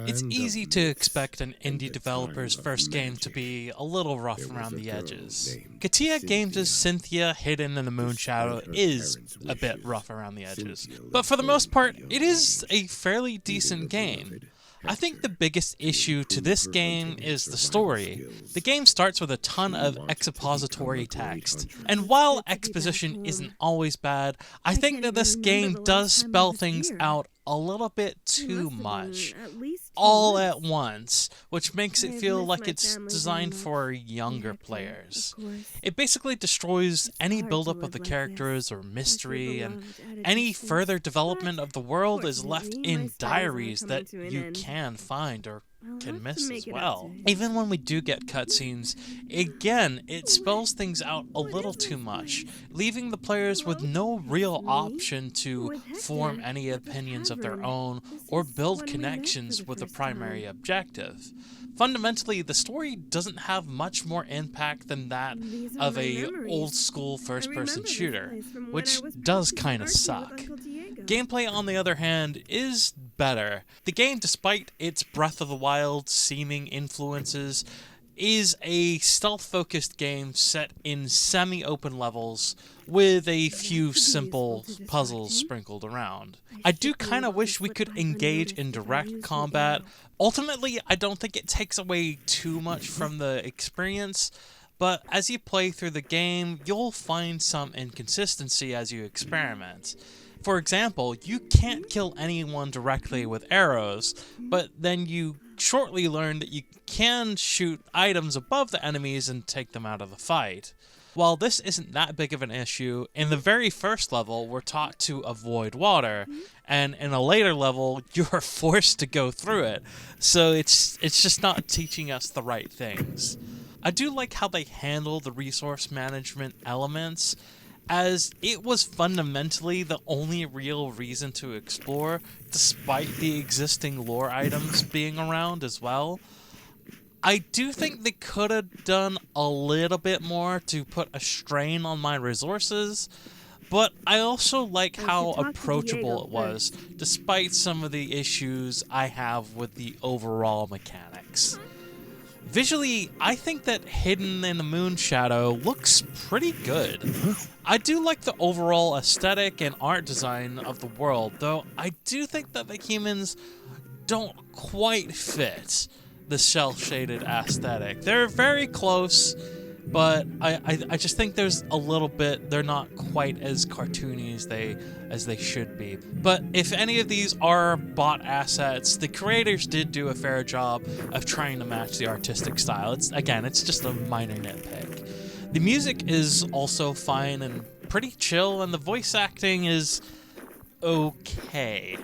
It's easy to expect an indie developer's first game to be a little rough around the edges. Curator Games' Cynthia, hidden in the Moonshadow, is a bit rough around the edges, but for the most part, it is a fairly decent game. I think the biggest issue to this game is the story. The game starts with a ton of expository text, and while exposition isn't always bad, I think that this game does spell things out a little bit too much, all at once, which makes it feel like it's designed for younger players. It basically destroys any buildup of the characters or mystery, and any further development of the world is left in diaries that you can find or can miss as well. Even when we do get cutscenes, again, it spells things out a little too much, leaving the players with no real option to form any opinions of their own or build connections with the primary objective. Fundamentally, the story doesn't have much more impact than that of a old-school first-person shooter, which does kind of suck. Gameplay, on the other hand, is better. The game, despite its Breath of the Wild seeming influences, is a stealth-focused game set in semi-open levels with a few simple puzzles sprinkled around. I do kind of wish we could engage in direct combat. Ultimately, I don't think it takes away too much from the experience, but as you play through the game, you'll find some inconsistency as you experiment. For example, you can't kill anyone directly with arrows, but then you shortly learn that you can shoot items above the enemies and take them out of the fight. While this isn't that big of an issue, in the very first level we're taught to avoid water, and in a later level you're forced to go through it, so it's just not teaching us the right things. I do like how they handle the resource management elements, as it was fundamentally the only real reason to explore, despite the existing lore items being around as well. I do think they could have done a little bit more to put a strain on my resources, but I also like how approachable it was, despite some of the issues I have with the overall mechanics. Visually, I think that Hidden in the Moonshadow looks pretty good. I do like the overall aesthetic and art design of the world, though I do think that the humans don't quite fit the cel-shaded aesthetic. They're very close, but I just think there's a little bit, they're not quite as cartoony as they should be. But if any of these are bought assets, the creators did do a fair job of trying to match the artistic style. It's just a minor nitpick. The music is also fine and pretty chill, and the voice acting is okay.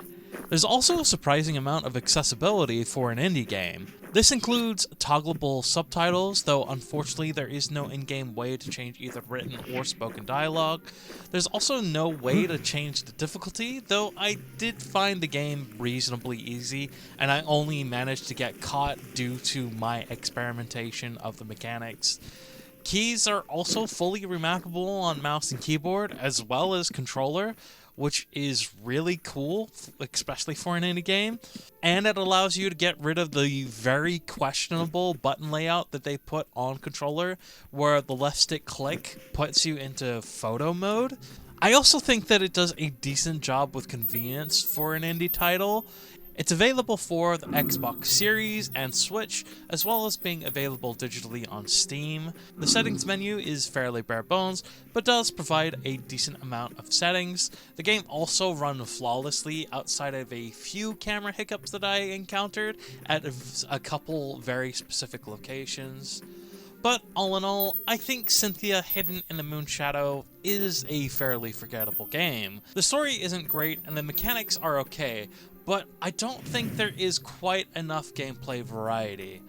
There's also a surprising amount of accessibility for an indie game. This includes toggleable subtitles, though unfortunately there is no in-game way to change either written or spoken dialogue. There's also no way to change the difficulty, though I did find the game reasonably easy, and I only managed to get caught due to my experimentation of the mechanics. Keys are also fully remappable on mouse and keyboard, as well as controller, which is really cool, especially for an indie game. And it allows you to get rid of the very questionable button layout that they put on controller, where the left stick click puts you into photo mode. I also think that it does a decent job with convenience for an indie title. It's available for the Xbox Series and Switch, as well as being available digitally on Steam. The settings menu is fairly bare bones, but does provide a decent amount of settings. The game also runs flawlessly outside of a few camera hiccups that I encountered at a couple very specific locations. But all in all, I think Cynthia Hidden in the Moonshadow is a fairly forgettable game. The story isn't great and the mechanics are okay, but I don't think there is quite enough gameplay variety.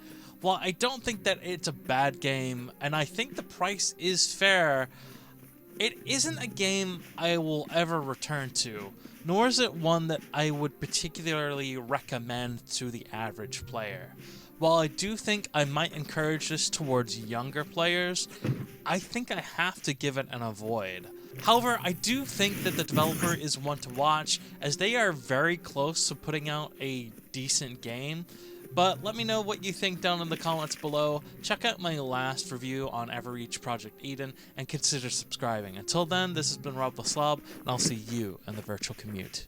While I don't think that it's a bad game, and I think the price is fair, it isn't a game I will ever return to, nor is it one that I would particularly recommend to the average player. While I do think I might encourage this towards younger players, I think I have to give it an avoid. However, I do think that the developer is one to watch, as they are very close to putting out a decent game. But let me know what you think down in the comments below. Check out my last review on Everreach Project Eden, and consider subscribing. Until then, this has been Rob the Slob, and I'll see you in the virtual commute.